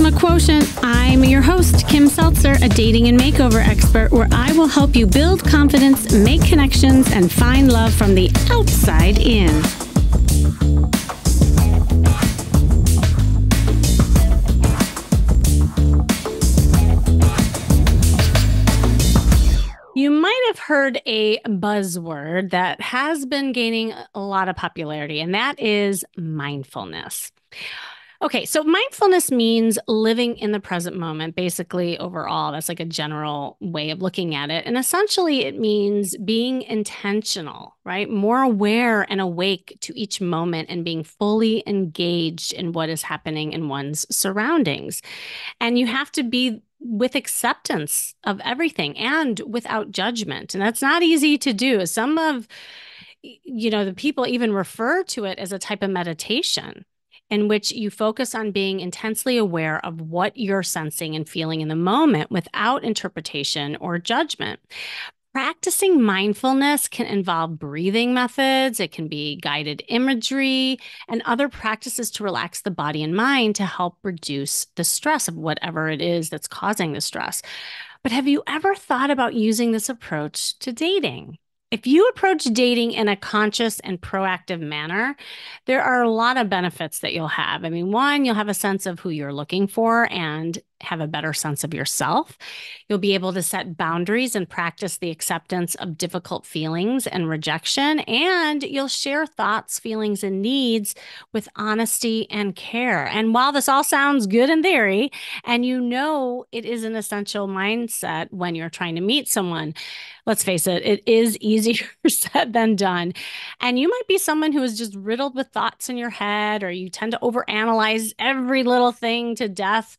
Charisma Quotient. I'm your host, Kim Seltzer, a dating and makeover expert, where I will help you build confidence, make connections, and find love from the outside in. You might have heard a buzzword that has been gaining a lot of popularity, and that is mindfulness. Okay, so mindfulness means living in the present moment, basically overall. That's like a general way of looking at it. And essentially, it means being intentional, right? More aware and awake to each moment and being fully engaged in what is happening in one's surroundings. And you have to be with acceptance of everything and without judgment. And that's not easy to do. Some of, the people even refer to it as a type of meditation in which you focus on being intensely aware of what you're sensing and feeling in the moment without interpretation or judgment. Practicing mindfulness can involve breathing methods, it can be guided imagery, and other practices to relax the body and mind to help reduce the stress of whatever it is that's causing the stress. But have you ever thought about using this approach to dating? If you approach dating in a conscious and proactive manner, there are a lot of benefits that you'll have. I mean, one, you'll have a sense of who you're looking for and have a better sense of yourself. You'll be able to set boundaries and practice the acceptance of difficult feelings and rejection. And you'll share thoughts, feelings, and needs with honesty and care. And while this all sounds good in theory, and it is an essential mindset when you're trying to meet someone, let's face it, it is easier said than done. And you might be someone who is just riddled with thoughts in your head, or you tend to overanalyze every little thing to death.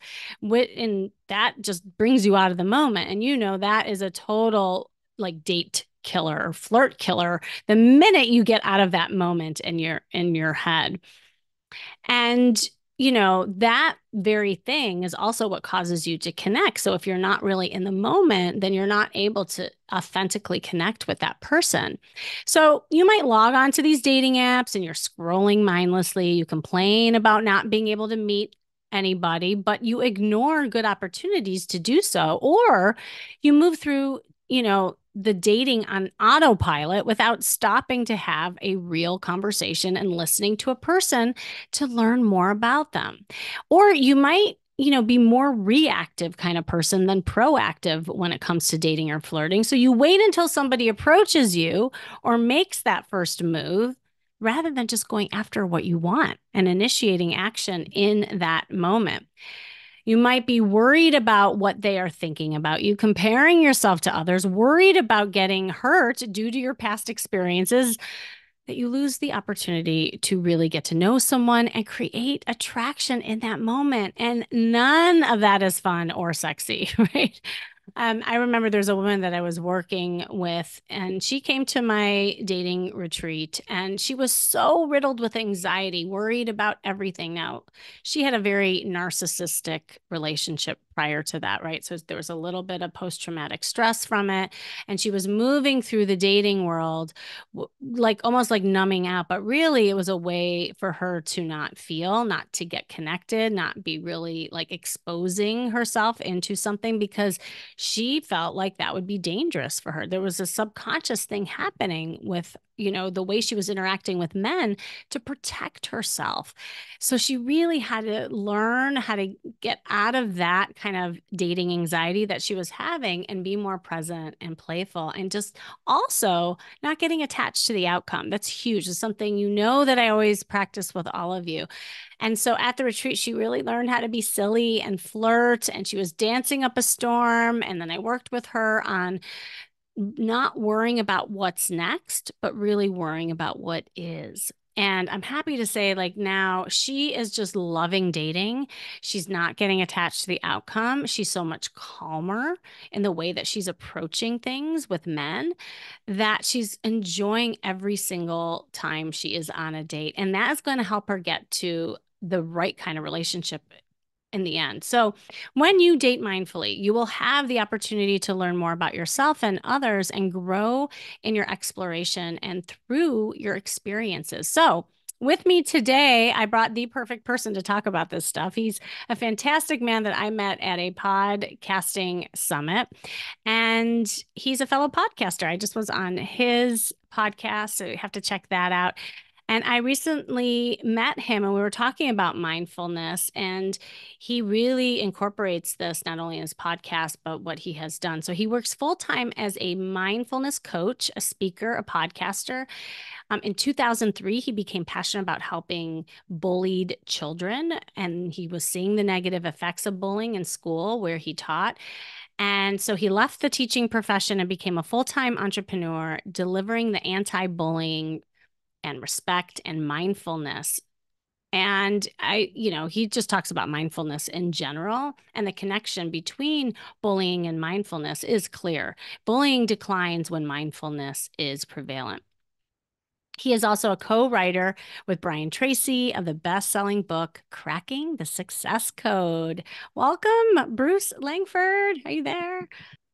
And that just brings you out of the moment. And that is a total date killer or flirt killer the minute you get out of that moment in your head. And that very thing is also what causes you to connect. So if you're not really in the moment, then you're not able to authentically connect with that person. So you might log on to these dating apps and you're scrolling mindlessly. You complain about not being able to meet anybody, but you ignore good opportunities to do so. Or you move through, the dating on autopilot without stopping to have a real conversation and listening to a person to learn more about them. Or you might, be more reactive kind of person than proactive when it comes to dating or flirting. So you wait until somebody approaches you or makes that first move rather than just going after what you want and initiating action in that moment. You might be worried about what they are thinking about you, comparing yourself to others, worried about getting hurt due to your past experiences, that you lose the opportunity to really get to know someone and create attraction in that moment. And none of that is fun or sexy, right? I remember there's a woman that I was working with, and she came to my dating retreat, and she was so riddled with anxiety, worried about everything. Now, she had a very narcissistic relationship prior to that, right? So there was a little bit of post-traumatic stress from it, and she was moving through the dating world, almost like numbing out, but really it was a way for her to not feel, not to get connected, not be really exposing herself into something, because she felt like that would be dangerous for her. There was a subconscious thing happening with, the way she was interacting with men to protect herself. So she really had to learn how to get out of that kind of dating anxiety that she was having and be more present and playful, and just also not getting attached to the outcome. That's huge. It's something that I always practice with all of you. And so at the retreat, she really learned how to be silly and flirt, and she was dancing up a storm. And then I worked with her on not worrying about what's next, but really worrying about what is. And I'm happy to say, now she is just loving dating. She's not getting attached to the outcome. She's so much calmer in the way that she's approaching things with men, that she's enjoying every single time she is on a date. And that is going to help her get to the right kind of relationship in the end. So when you date mindfully, you will have the opportunity to learn more about yourself and others and grow in your exploration and through your experiences. So with me today, I brought the perfect person to talk about this stuff. He's a fantastic man that I met at a podcasting summit, and he's a fellow podcaster. I just was on his podcast, so you have to check that out. And I recently met him and we were talking about mindfulness, and he really incorporates this not only in his podcast, but what he has done. So he works full time as a mindfulness coach, a speaker, a podcaster. In 2003, he became passionate about helping bullied children, and he was seeing the negative effects of bullying in school where he taught. And so he left the teaching profession and became a full time entrepreneur, delivering the anti bullying and respect and mindfulness. And he just talks about mindfulness in general, and the connection between bullying and mindfulness is clear. Bullying declines when mindfulness is prevalent. He is also a co-writer with Brian Tracy of the best-selling book Cracking the Success Code. Welcome, Bruce Langford. Are you there?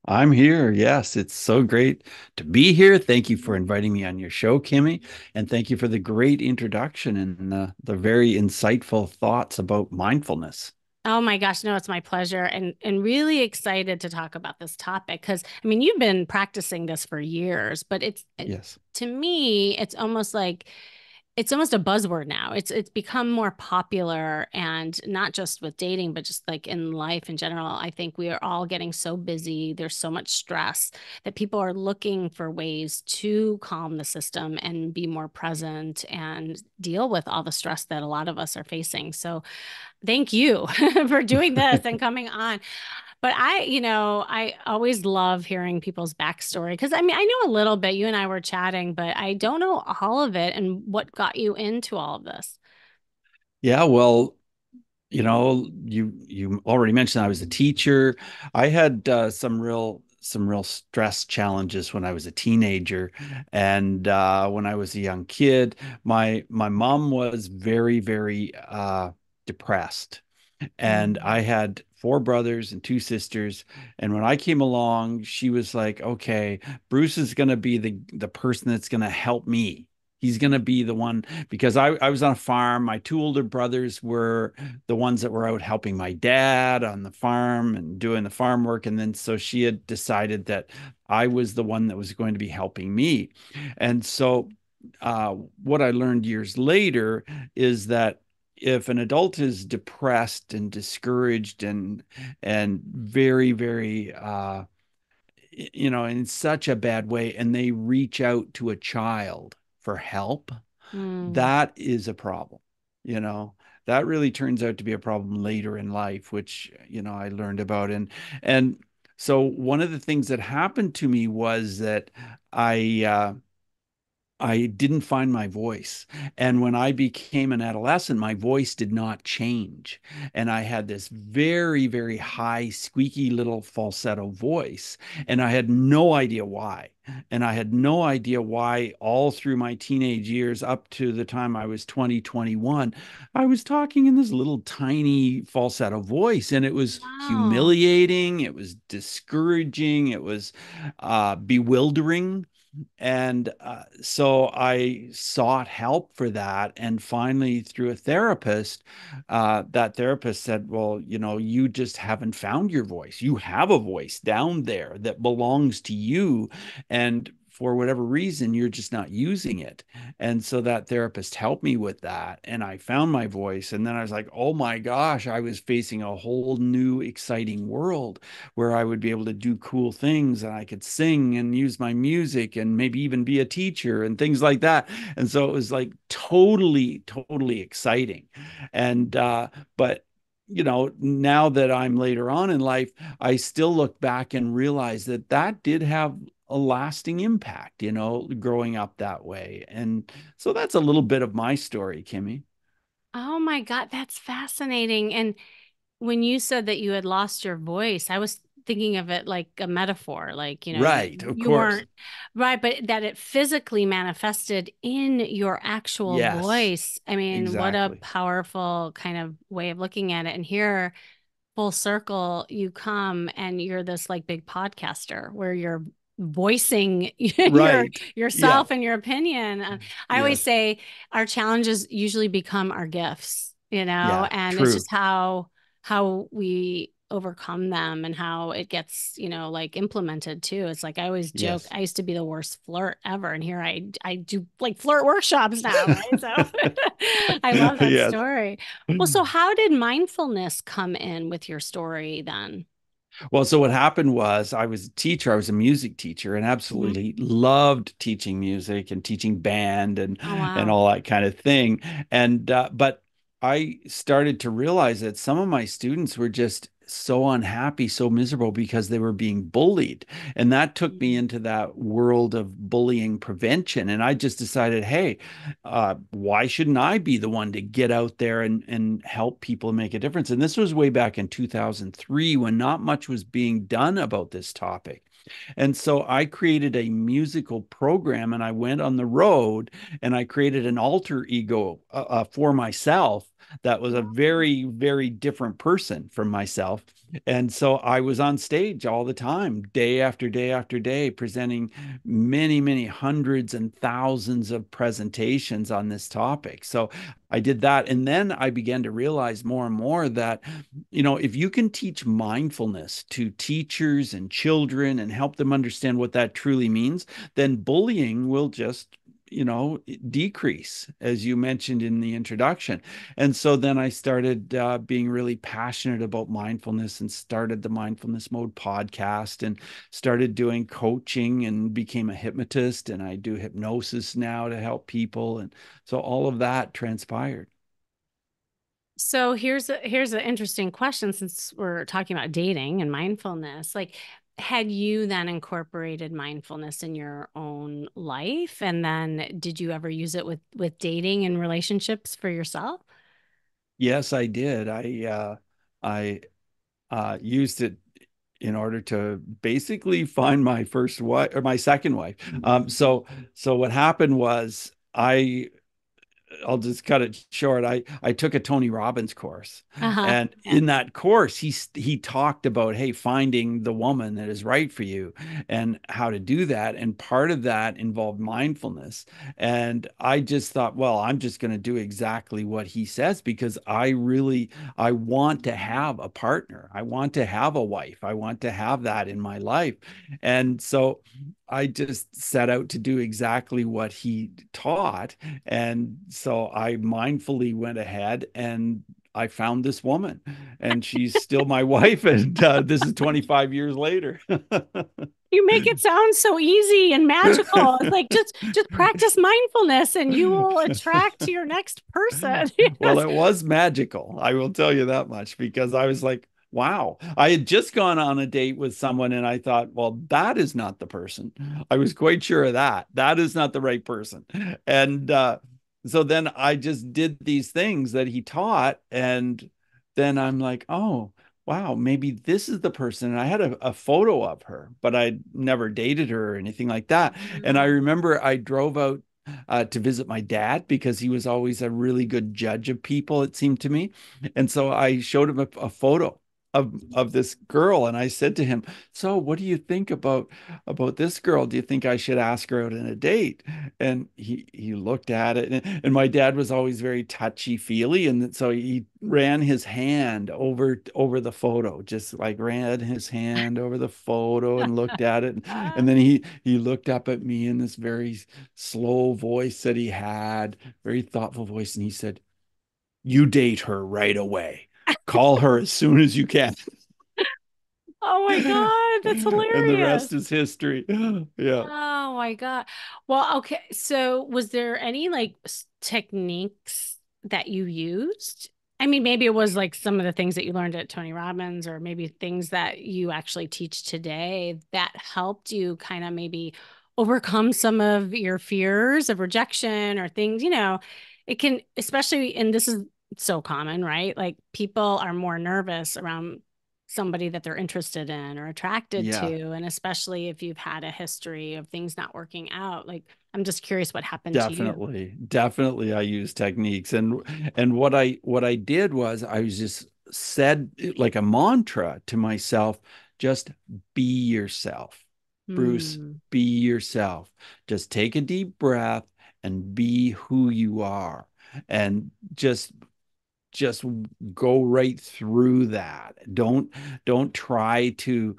I'm here. Yes, it's so great to be here. Thank you for inviting me on your show, Kimmy, and thank you for the great introduction and the very insightful thoughts about mindfulness. Oh my gosh, no, it's my pleasure and really excited to talk about this topic because I mean, you've been practicing this for years, but Yes. to me, it's almost a buzzword now. It's become more popular, and not just with dating, but just like in life in general. I think we are all getting so busy. There's so much stress that people are looking for ways to calm the system and be more present and deal with all the stress that a lot of us are facing. So thank you for doing this and coming on. But I always love hearing people's backstory because I mean, I know a little bit. You and I were chatting, but I don't know all of it and what got you into all of this. Yeah, well, you already mentioned I was a teacher. I had some real stress challenges when I was a teenager, and when I was a young kid, my mom was very depressed. And I Mm. had four brothers and two sisters. And when I came along, she was like, okay, Bruce is going to be the person that's going to help me. He's going to be the one because I was on a farm. My two older brothers were the ones that were out helping my dad on the farm and doing the farm work. And then so she had decided that I was the one that was going to be helping me. And so what I learned years later is that if an adult is depressed and discouraged and very in such a bad way and they reach out to a child for help, Mm. that is a problem. you know that really turns out to be a problem later in life, which I learned about. And so one of the things that happened to me was that I didn't find my voice. And when I became an adolescent, my voice did not change. And I had this very high, squeaky little falsetto voice. And I had no idea why. And I had no idea why all through my teenage years, up to the time I was 20, 21, I was talking in this little tiny falsetto voice. And it was Wow. humiliating. It was discouraging. It was bewildering. And so I sought help for that. And finally, through a therapist, that therapist said, well, you just haven't found your voice. You have a voice down there that belongs to you. And for whatever reason, you're just not using it. And so that therapist helped me with that. And I found my voice. And then I was like, oh my gosh, I was facing a whole new exciting world where I would be able to do cool things and I could sing and use my music and maybe even be a teacher and things like that. And so it was like totally exciting. And but now that I'm later on in life, I still look back and realize that that did have a lasting impact, growing up that way. And so that's a little bit of my story, Kimmy. Oh my God, that's fascinating. And when you said that you had lost your voice, I was thinking of it like a metaphor, like, Right, of you course. weren't right, but that it physically manifested in your actual Yes, voice. I mean, what a exactly. powerful kind of way of looking at it. And here, full circle, you come and you're this like big podcaster where your voicing Right. Yeah. yourself and your opinion. I always Yes. say our challenges usually become our gifts, Yeah. and it's True. just how we overcome them and how it gets, like implemented too. It's like I always joke, Yes. I used to be the worst flirt ever, and here I do like flirt workshops now, right? So I love that Yes. story. Well, so how did mindfulness come in with your story then? Well, so what happened was I was a teacher. I was a music teacher and Mhm. absolutely loved teaching music and teaching band Oh, and wow. all that kind of thing. And but I started to realize that some of my students were just so unhappy, so miserable because they were being bullied. And that took me Mhm. into that world of bullying prevention. And I just decided, hey, why shouldn't I be the one to get out there and help people make a difference? And this was way back in 2003 when not much was being done about this topic. And so I created a musical program and I went on the road and I created an alter ego for myself that was a very, very different person from myself. And so I was on stage all the time, day after day after day, presenting many, many hundreds and thousands of presentations on this topic. So I did that. And then I began to realize more and more that, if you can teach mindfulness to teachers and children and help them understand what that truly means, then bullying will just decrease, as you mentioned in the introduction. And so then I started being really passionate about mindfulness and started the Mindfulness Mode podcast and started doing coaching and became a hypnotist. And I do hypnosis now to help people. And so all of that transpired. So here's an interesting question since we're talking about dating and mindfulness. Like, had you then incorporated mindfulness in your own life? And then did you ever use it with dating and relationships for yourself? Yes, I did. I used it in order to basically find my first wife or my second wife. So what happened was I'll just cut it short. I took a Tony Robbins course, Uh-huh. and Yeah. in that course, he talked about, hey, finding the woman that is right for you and how to do that. And part of that involved mindfulness. And I just thought, well, I'm just going to do exactly what he says because I want to have a partner. I want to have a wife. I want to have that in my life. And so I just set out to do exactly what he taught. And so I mindfully went ahead and I found this woman, and she's still my wife. And this is 25 years later. You make it sound so easy and magical. It's like just practice mindfulness and you will attract your next person. Well, Yes. it was magical. I will tell you that much because I was like, wow. I had just gone on a date with someone and I thought, well, that is not the person. I was quite sure of that. That is not the right person. And so then I just did these things that he taught. And then I'm like, oh, wow, maybe this is the person. And I had a photo of her, but I'd never dated her or anything like that. And I Oh. remember I drove out to visit my dad because he was always a really good judge of people, it seemed to me. And so I showed him a photo of this girl, and I said to him, "So, what do you think about this girl? Do you think I should ask her out on a date?" And he looked at it, and my dad was always very touchy feely, and so he ran his hand over the photo, just like ran his hand over the photo and looked at it, and then he looked up at me in this very slow voice that he had, very thoughtful voice, and he said, "You date her right away. Call her as soon as you can." Oh my God, that's And the rest hilarious. is history. Yeah. Oh my God. Well, okay. So was there any like techniques that you used? I mean, maybe it was like some of the things that you learned at Tony Robbins, or maybe things that you actually teach today that helped you kind of maybe overcome some of your fears of rejection or things, it can, especially, and this is so common, right? Like people are more nervous around somebody that they're interested in or attracted Yeah. to. And especially if you've had a history of things not working out, like I'm just curious what happened to you. Definitely. Definitely I use techniques. And what I did was I was just said like a mantra to myself, just be yourself. Bruce, Mm. be yourself. Just take a deep breath and be who you are. And just go right through that. Don't try to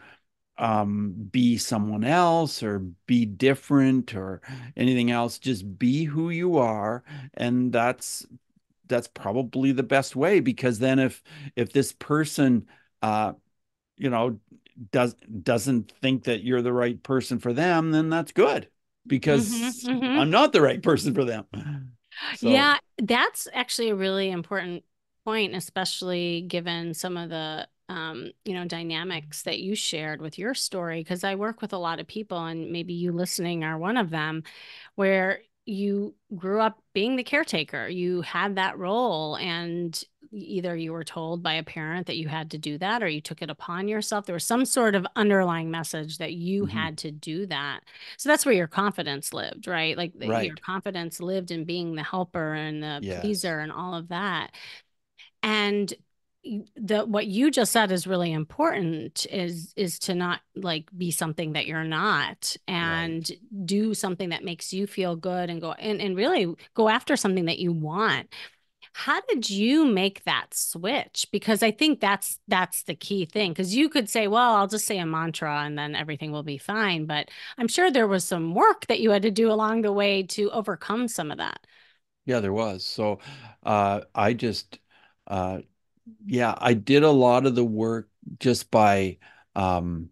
be someone else or be different or anything else. Just be who you are, and that's probably the best way, because then if this person you know doesn't think that you're the right person for them, then that's good, Hmm. because Hmm. I'm not the right person for them. So Yeah, that's actually a really important point, especially given some of the dynamics that you shared with your story, because I work with a lot of people, and maybe you listening are one of them, where you grew up being the caretaker. You had that role, and either you were told by a parent that you had to do that, or you took it upon yourself. There was some sort of underlying message that you mhm, had to do that. So that's where your confidence lived, right? Like your right. confidence lived in being the helper and the Yes. pleaser and all of that. And the what you just said is really important, is to not like be something that you're not, and Right. do something that makes you feel good, and and really go after something that you want. How did you make that switch? Because I think that's the key thing. Because you could say, well, I'll just say a mantra and then everything will be fine. But I'm sure there was some work that you had to do along the way to overcome some of that. Yeah, there was. So I just uh yeah, I did a lot of the work just by um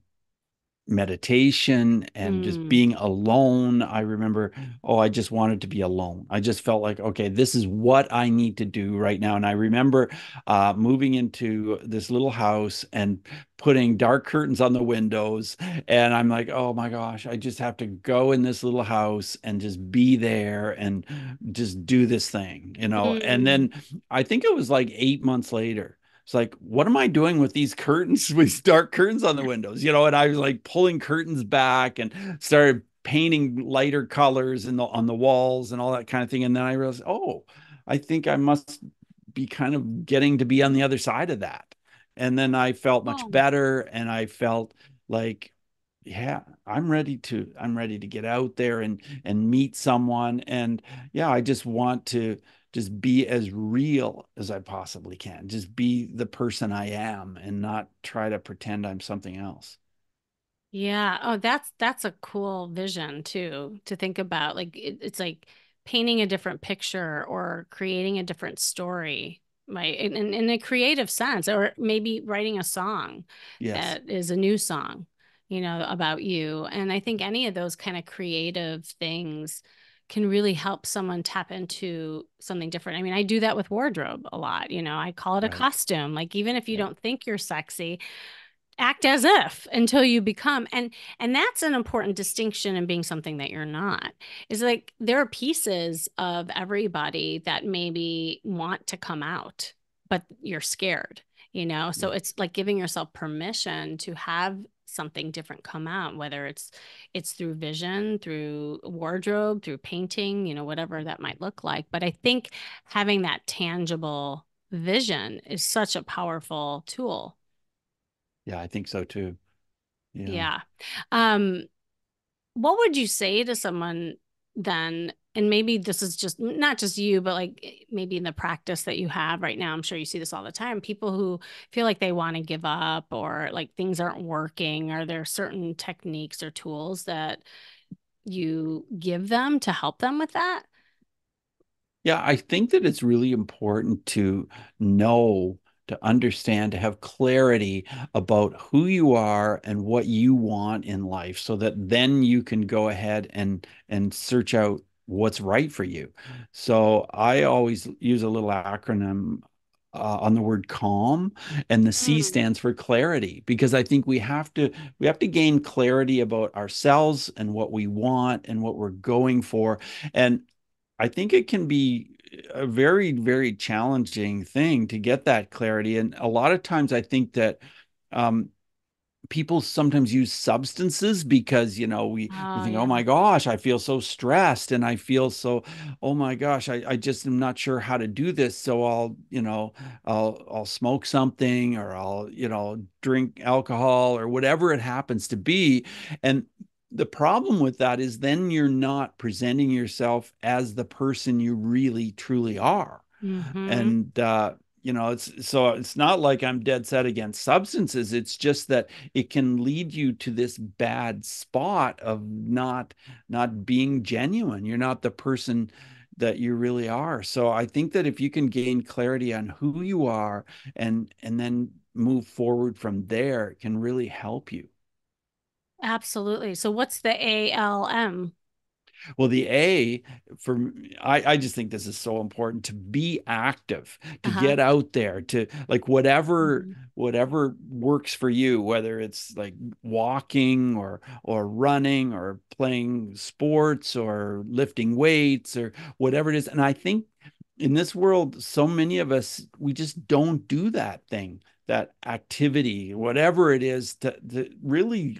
meditation and just Mm. being alone. I remember, oh, I just wanted to be alone. I just felt like, okay, this is what I need to do right now. And I remember moving into this little house and putting dark curtains on the windows. And I'm like, oh my gosh, I just have to go in this little house and just be there and just do this thing, you know? And Mm. then I think it was like 8 months later. It's like, what am I doing with these curtains, with these dark curtains on the windows? You know, and I was like pulling curtains back and started painting lighter colors in on the walls and all that kind of thing. And then I realized, oh, I think I must be kind of getting to be on the other side of that. And then I felt much Oh. better, and I felt like, yeah, I'm ready to get out there and meet someone. And yeah, I just want to just be as real as I possibly can. Just be the person I am and not try to pretend I'm something else. Yeah. Oh, that's a cool vision too, to think about. Like it's like painting a different picture or creating a different story, right? In a creative sense, or maybe writing a song Yes, that is a new song, about you. And I think any of those kind of creative things can really help someone tap into something different. I mean, I do that with wardrobe a lot. I call it a right. costume. Like even if you Yeah, don't think you're sexy, act as if until you become. And that's an important distinction in being something that you're not. Is like there are pieces of everybody that maybe want to come out, but you're scared, so yeah, it's like giving yourself permission to have something different come out, whether it's through vision, through wardrobe, through painting, whatever that might look like. But I think having that tangible vision is such a powerful tool. yeah. I think so too. Yeah. Yeah. Um, what would you say to someone then? And maybe this is just not just you, but like maybe in the practice that you have right now, I'm sure you see this all the time. People who feel like they want to give up or like things aren't working. Are there certain techniques or tools that you give them to help them with that? Yeah, I think that it's really important to know, to understand, to have clarity about who you are and what you want in life, so that then you can go ahead and search out what's right for you. So I always use a little acronym on the word calm, and the C Mm. stands for clarity, because I think we have to gain clarity about ourselves and what we want and what we're going for. And I think it can be a very, very challenging thing to get that clarity. And a lot of times I think that um, people sometimes use substances because, we Oh, think, oh yeah. my gosh, I feel so stressed, and I feel so, oh my gosh, I just am not sure how to do this. So I'll smoke something, or I'll, drink alcohol, or whatever it happens to be. And the problem with that is then you're not presenting yourself as the person you really truly are. Mm-hmm. And it's not like I'm dead set against substances. It's just that it can lead you to this bad spot of not being genuine. You're not the person that you really are. So I think that if you can gain clarity on who you are and then move forward from there, it can really help you. Absolutely. So what's the ALM? Well, the A for I just think this is so important to be active, to Uh-huh. get out there, to like whatever works for you, whether it's like walking or running or playing sports or lifting weights or whatever it is. And I think in this world, so many of us we just don't do that thing, that activity, whatever it is, to really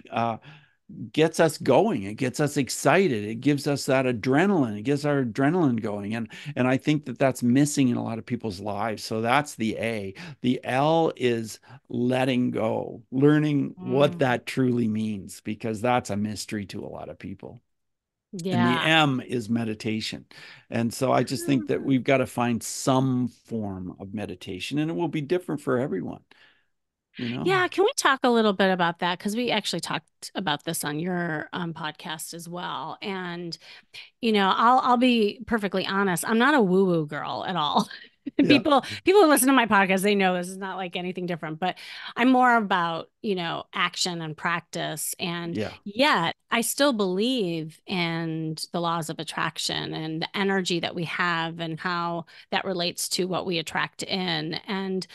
gets us going. It gets us excited. It gives us that adrenaline. It gets our adrenaline going. And I think that that's missing in a lot of people's lives. So that's the A. The L is letting go, learning what Mm. that truly means, because that's a mystery to a lot of people. And the Yeah. M is meditation. And so I just think that we've got to find some form of meditation, and it will be different for everyone, you know? Yeah, can we talk a little bit about that? Because we actually talked about this on your podcast as well. And I'll be perfectly honest. I'm not a woo-woo girl at all. Yeah. People who listen to my podcast, they know this is not like anything different, but I'm more about, action and practice. And Yeah. yet I still believe in the laws of attraction and the energy that we have and how that relates to what we attract in. And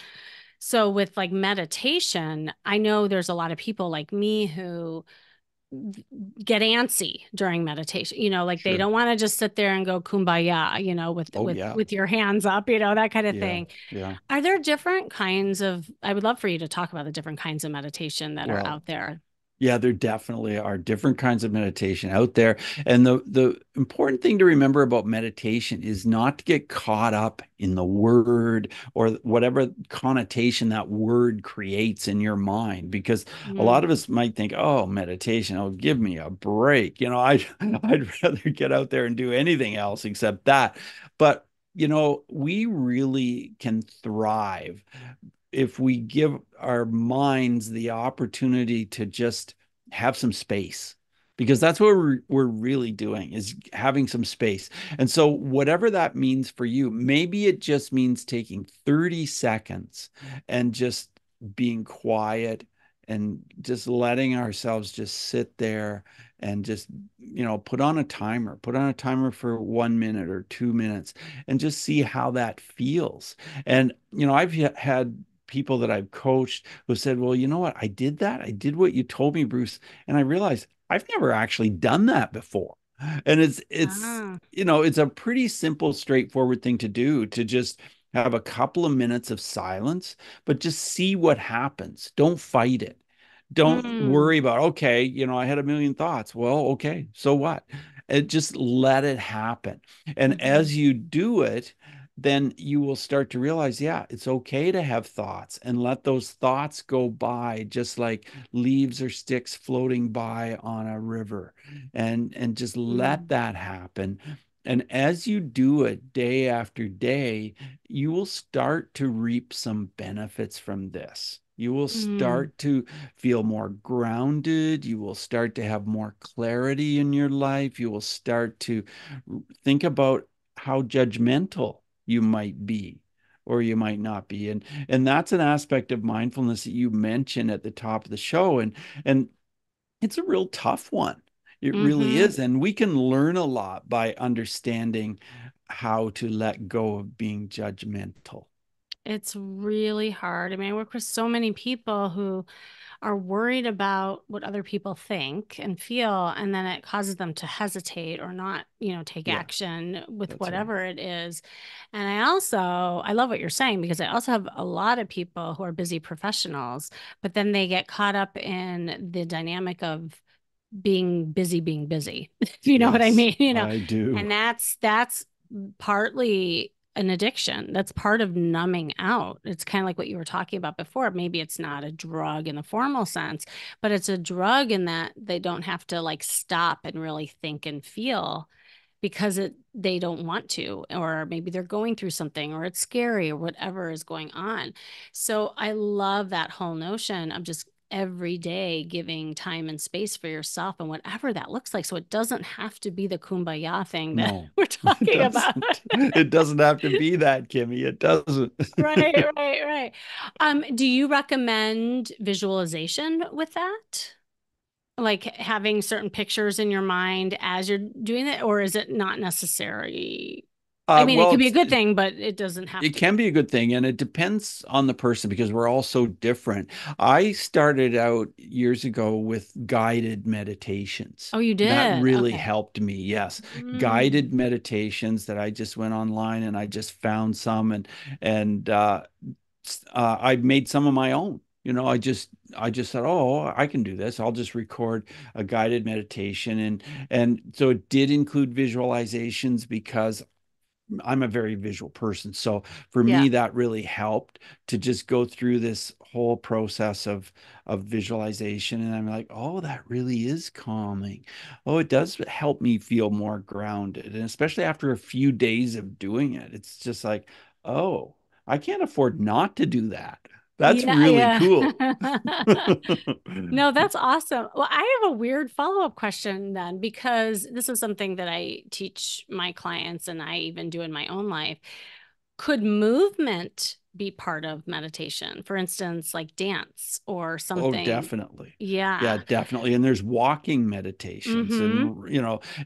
so with like meditation, I know there's a lot of people like me who get antsy during meditation. Like they Sure. don't want to just sit there and go kumbaya, with Oh, yeah. with your hands up, that kind of Yeah. thing. Yeah. Are there different kinds of I would love for you to talk about the different kinds of meditation that are Well, out there. yeah, there definitely are different kinds of meditation out there. And the important thing to remember about meditation is not to get caught up in the word or whatever connotation that word creates in your mind. Because a lot of Mm, us might think, oh, meditation, oh, give me a break. I'd rather get out there and do anything else except that. But we really can thrive if we give our minds the opportunity to just have some space, because that's what we're really doing, is having some space. And so whatever that means for you, maybe it just means taking 30 seconds and just being quiet and just letting ourselves just sit there and just put on a timer for 1 minute or 2 minutes and just see how that feels. And I've had people that I've coached who said, well, you know what? I did that. I did what you told me, Bruce. And I realized I've never actually done that before. And ah, it's a pretty simple, straightforward thing to do, to just have a couple of minutes of silence, but just see what happens. Don't fight it. Don't mm, worry about, okay, I had a million thoughts. Well, okay, so what? And just let it happen. And mhm, as you do it, then you will start to realize, yeah, it's okay to have thoughts and let those thoughts go by, just like leaves or sticks floating by on a river, and just let mm, that happen. And as you do it day after day, you will start to reap some benefits from this. You will mm, start to feel more grounded. You will start to have more clarity in your life. You will start to think about how judgmental you might be or you might not be. And that's an aspect of mindfulness that you mentioned at the top of the show. And it's a real tough one. It really mhm. is. And we can learn a lot by understanding how to let go of being judgmental. It's really hard. I mean, I work with so many people who are worried about what other people think and feel, and then it causes them to hesitate or not, take Yeah, action with that's right. whatever it is. And I love what you're saying because I also have a lot of people who are busy professionals, but then they get caught up in the dynamic of being busy, if you know what I Yes, mean, I do. and that's partly an addiction. That's part of numbing out. It's kind of like what you were talking about before. Maybe it's not a drug in the formal sense, but it's a drug in that they don't have to like stop and really think and feel because they don't want to, or maybe they're going through something, or it's scary, or whatever is going on. So I love that whole notion of just every day giving time and space for yourself and whatever that looks like. So it doesn't have to be the kumbaya thing that No, we're it talking about. doesn't. It doesn't have to be that, Kimmy. It doesn't. Right, right, right. Do you recommend visualization with that? Like having certain pictures in your mind as you're doing it, or is it not necessary? I mean, it Well, could be a good thing, but it doesn't have it to be. can be a good thing, and it depends on the person because we're all so different. I started out years ago with guided meditations. Oh, you That did? really Okay. helped me. Yes, Mm, guided meditations that I just went online and I just found some and I made some of my own. I just thought, oh, I can do this. I'll just record a guided meditation, and so it did include visualizations because I'm a very visual person. So for yeah. me, that really helped to just go through this whole process of visualization. And I'm like, oh, that really is calming. Oh, it does help me feel more grounded. And especially after a few days of doing it, it's just like, oh, I can't afford not to do that. That's Yeah, really yeah. cool. No, that's awesome. Well, I have a weird follow-up question then, because this is something that I teach my clients and I even do in my own life. Could movement be part of meditation? For instance, like dance or Oh, something? definitely. Yeah, Yeah. definitely. And there's walking meditations Mm-hmm.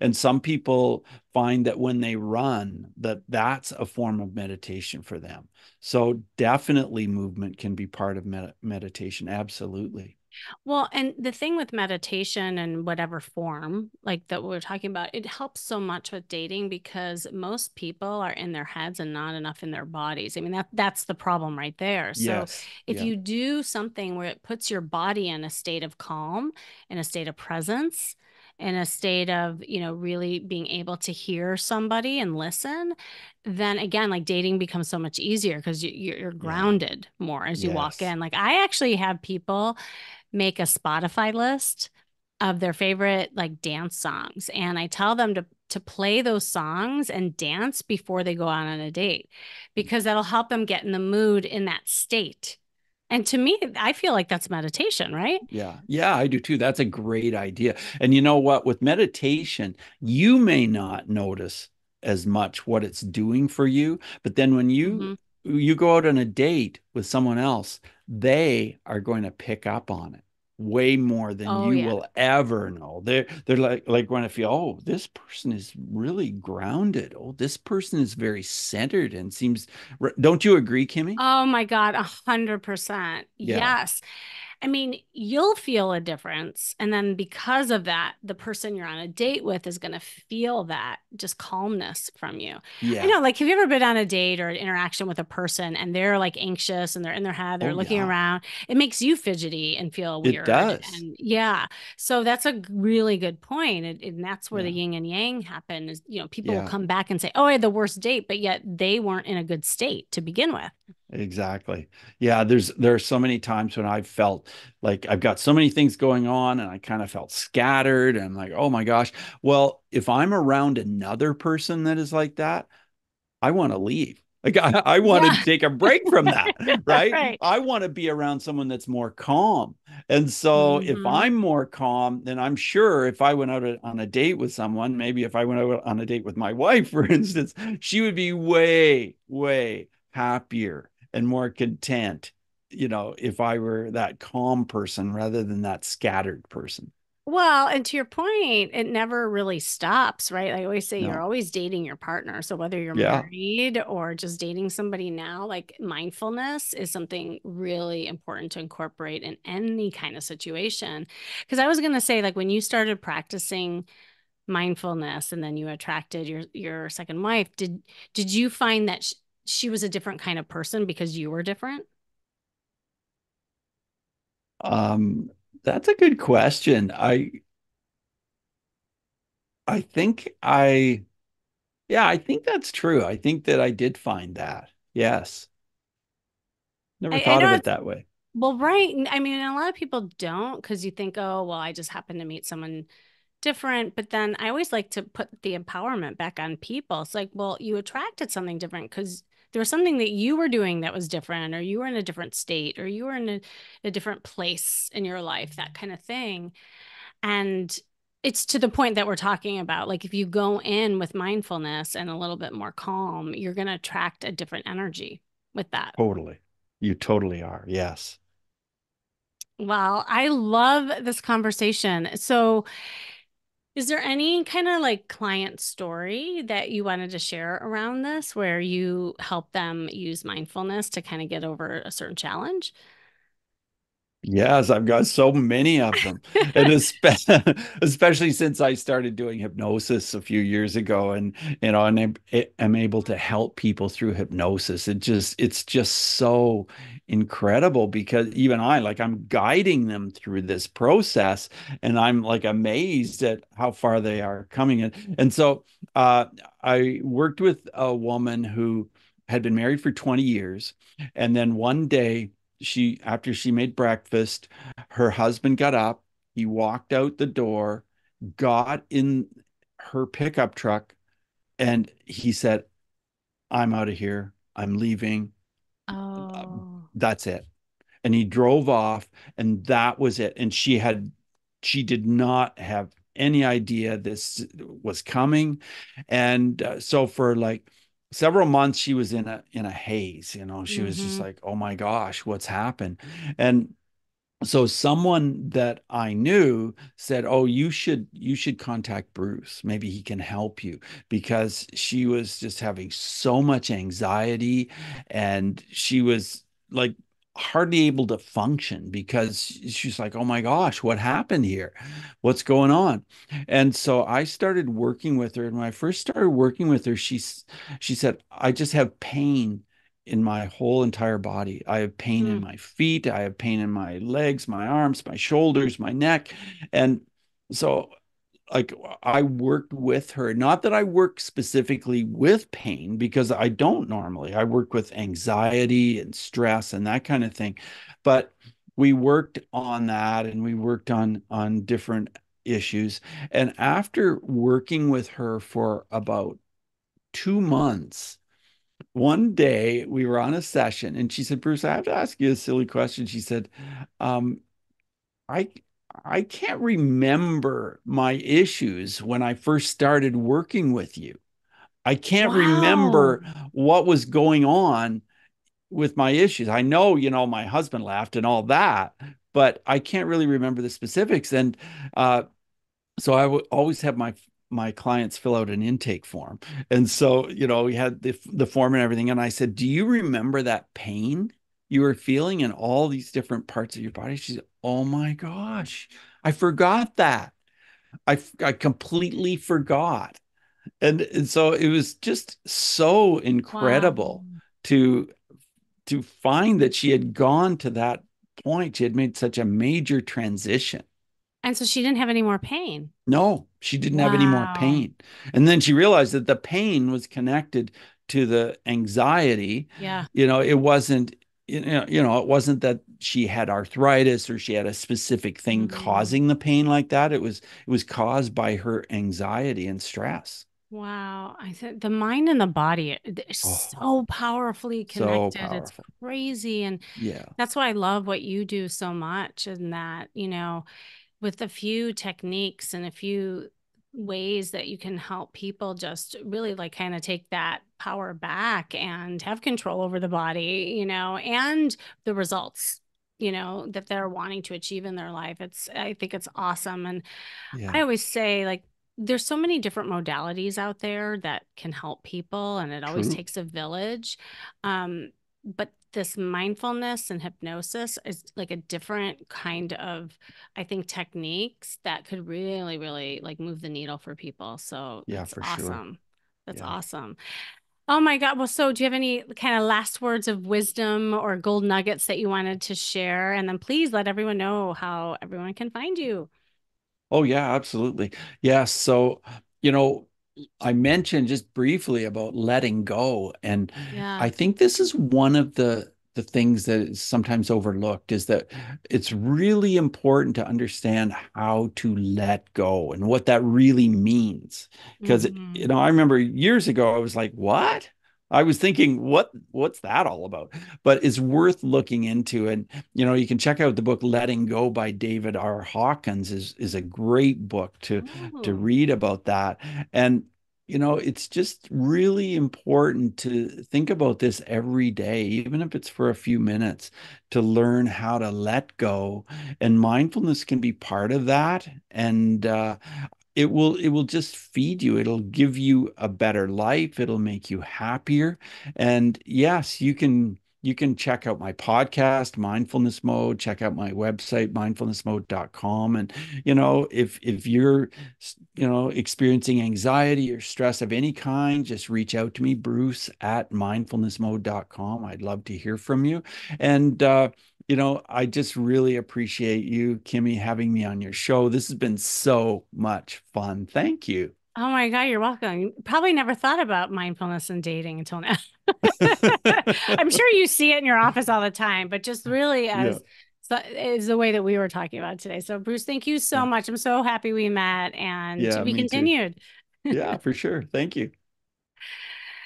and some people find that when they run that that's a form of meditation for them. So definitely movement can be part of meditation. Absolutely. Well, and the thing with meditation and whatever form, like that we're talking about, it helps so much with dating because most people are in their heads and not enough in their bodies. I mean, that's the problem right there. So Yes. if Yeah. you do something where it puts your body in a state of calm, in a state of presence, in a state of, really being able to hear somebody and listen, then again, like dating becomes so much easier because you're Yeah. grounded more as you walk Yes. in. Like I actually have people make a Spotify list of their favorite like dance songs, and I tell them to play those songs and dance before they go out on a date because that'll help them get in the mood in that state. And to me, I feel like that's meditation, right? Yeah. Yeah, I do too. That's a great idea. And you know what? With meditation, you may not notice as much what it's doing for you, but then when Hmm. you go out on a date with someone else, they are going to pick up on it way more than Oh you yeah. will ever know. They're like going to feel, oh, this person is really grounded. Oh, this person is very centered and seems, don't you agree, Kimmy? Oh my God, 100%. Yeah. Yes. I mean, you'll feel a difference. And then because of that, the person you're on a date with is going to feel that just calmness from you. I Yeah. know, like, have you ever been on a date or an interaction with a person and they're like anxious and they're in their head, they're Oh, looking yeah. around? It makes you fidgety and feel It weird. does. And yeah, so that's a really good point. And that's where the Yeah. yin and yang happen is, people will Yeah. come back and say, oh, I had the worst date, but yet they weren't in a good state to begin with. Exactly. Yeah, there are so many times when I've felt like I've got so many things going on and I kind of felt scattered and I'm like, oh my gosh. Well, if I'm around another person that is like that, I want to leave. Like I want to Yeah. take a break from that, right? Right. I want to be around someone that's more calm. And so if Hmm. I'm more calm, then I'm sure if I went out on a date with someone, maybe if I went out on a date with my wife, for instance, she would be way, way happier and more content, if I were that calm person rather than that scattered person. Well, and to your point, it never really stops, right? I always say you're No. always dating your partner. So whether you're Yeah. married or just dating somebody now, like mindfulness is something really important to incorporate in any kind of situation. Because I was going to say, like when you started practicing mindfulness and then you attracted your second wife, did you find that she was a different kind of person because you were different? Um, that's a good question. I think Yeah, I think that's true. I think that I did find that. Yes. Never I thought of know it it's that way. well, right. I mean, a lot of people don't because you think, oh, well, I just happened to meet someone different. But then I always like to put the empowerment back on people. It's like, well, you attracted something different because there was something that you were doing that was different, or you were in a different state, or you were in a different place in your life, that kind of thing. And it's to the point that we're talking about. Like, if you go in with mindfulness and a little bit more calm, you're going to attract a different energy with that. Totally. You totally are. Yes. Well, I love this conversation. So, is there any kind of like client story that you wanted to share around this where you help them use mindfulness to kind of get over a certain challenge? Yes, I've got so many of them. And especially since I started doing hypnosis a few years ago and I'm able to help people through hypnosis. It's just so incredible because even I'm guiding them through this process and I'm like amazed at how far they are coming in. And so uh I worked with a woman who had been married for 20 years and then one day after she made breakfast, her husband got up, he walked out the door, got in her pickup truck, and he said, I'm out of here. I'm leaving. Oh, That's it. And he drove off, and that was it. And she did not have any idea this was coming. And so for like several months, she was in a haze. She was just mm-hmm. like, oh my gosh, what's happened? And so someone that I knew said, "Oh, you should contact Bruce. Maybe he can help you," because she was just having so much anxiety and she was like hardly able to function because she's like, "Oh my gosh, what happened here? What's going on?" And so I started working with her, and when I first started working with her, she said, "I just have pain in my whole entire body. I have pain in Mm. my feet. I have pain in my legs, my arms, my shoulders, my neck." And so, like, I worked with her. Not that I work specifically with pain, because I don't normally. I work with anxiety and stress and that kind of thing. But we worked on that and we worked on different issues. And after working with her for about 2 months, one day we were on a session and she said, Bruce, I have to ask you a silly question. She said, um, I I can't remember my issues when I first started working with you. I can't Wow. remember what was going on with my issues. I know, my husband left and all that, but I can't really remember the specifics. And uh, so I would always have my clients fill out an intake form. And so, we had the form and everything. And I said, "Do you remember that pain you were feeling in all these different parts of your body?" She said, "Oh my gosh, I forgot that. I completely forgot." And so it was just so Wow. incredible to to find that she had gone to that point. She had made such a major transition. And so she didn't have any more pain. No, she didn't have any more Wow. pain. And then she realized that the pain was connected to the anxiety. Yeah. It wasn't, it wasn't that she had arthritis or she had a specific thing Mm. causing the pain like that. It was caused by her anxiety and stress. Wow. I said the mind and the body is Oh, so powerfully so connected. It's powerful. crazy. And Yeah, that's why I love what you do so much. And that, with a few techniques and a few ways that you can help people just really like kind of take that power back and have control over the body, and the results, that they're wanting to achieve in their life. I think it's awesome. And I yeah, always say, like, there's so many different modalities out there that can help people, and it always true. takes a village. But this mindfulness and hypnosis is like a different kind of, I think, techniques that could really, really like move the needle for people. So Yeah, that's for sure. awesome. That's Yeah. awesome. Oh my God. Well, so do you have any kind of last words of wisdom or gold nuggets that you wanted to share? And then please let everyone know how everyone can find you. Oh yeah, absolutely. Yeah. So, you know, I mentioned just briefly about letting go, and Yeah. I think this is one of the things that is sometimes overlooked is that it's really important to understand how to let go and what that really means. Because, Hmm. I remember years ago I was like, "What?" I was thinking, what's that all about? But it's worth looking into. And you can check out the book Letting Go by David R. Hawkins is a great book to Oh. read about that. And it's just really important to think about this every day, even if it's for a few minutes, to learn how to let go. And mindfulness can be part of that. And it will just feed you. It'll give you a better life. It'll make you happier. And yes, you can check out my podcast, Mindfulness Mode, check out my website, mindfulnessmode.com. And if you're experiencing anxiety or stress of any kind, just reach out to me, Bruce at mindfulnessmode.com. I'd love to hear from you. And I just really appreciate you, Kimmy, having me on your show. This has been so much fun. Thank you. Oh my God, you're welcome. You probably never thought about mindfulness and dating until now. I'm sure you see it in your office all the time, but just really Yeah, as is the way that we were talking about today. So, Bruce, thank you so yeah, much. I'm so happy we met and to yeah, be me too. continued. Yeah, for sure. Thank you.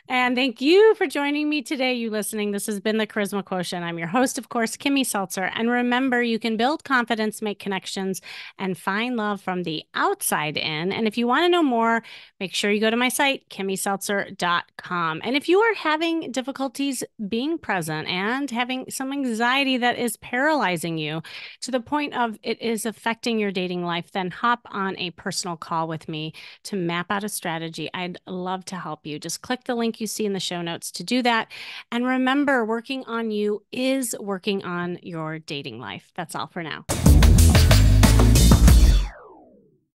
And thank you for joining me today, you listening. This has been the Charisma Quotient. I'm your host, of course, Kimmy Seltzer. And remember, you can build confidence, make connections, and find love from the outside in. And if you want to know more, make sure you go to my site, kimmyseltzer.com. And if you are having difficulties being present and having some anxiety that is paralyzing you to the point of it is affecting your dating life, then hop on a personal call with me to map out a strategy. I'd love to help you. Just click the link you see in the show notes to do that. And remember, working on you is working on your dating life. That's all for now.